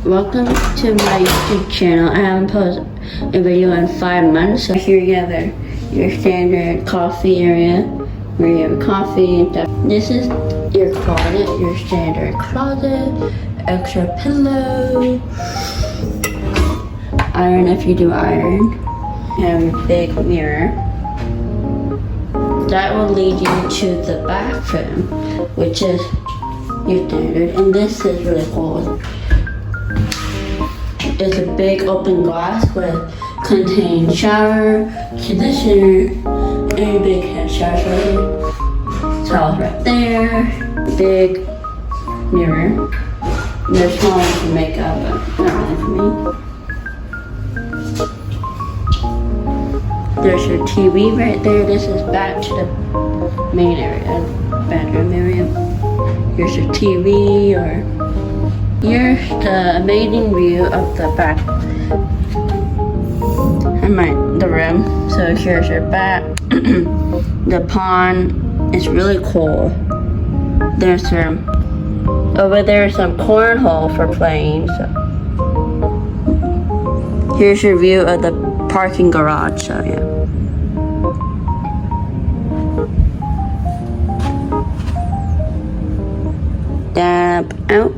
Welcome to my YouTube channel. I haven't posted a video in 5 months. So here you have your standard coffee area where you have coffee and stuff. This is your closet, your standard closet, extra pillow, iron if you do iron. You have your big mirror. That will lead you to the bathroom, which is your standard, and this is really cool. It's a big open glass with contains shower, conditioner, and a big hand shower. Towels right there. Big mirror. They're small for makeup, but not really for me. There's your TV right there. This is back to the main area, bedroom area. Here's your TV, or here's the amazing view of the back and the room. So here's your back. The pond is really cool. There's over there some cornhole for playing. So here's your view of the parking garage. So yeah. Dab out.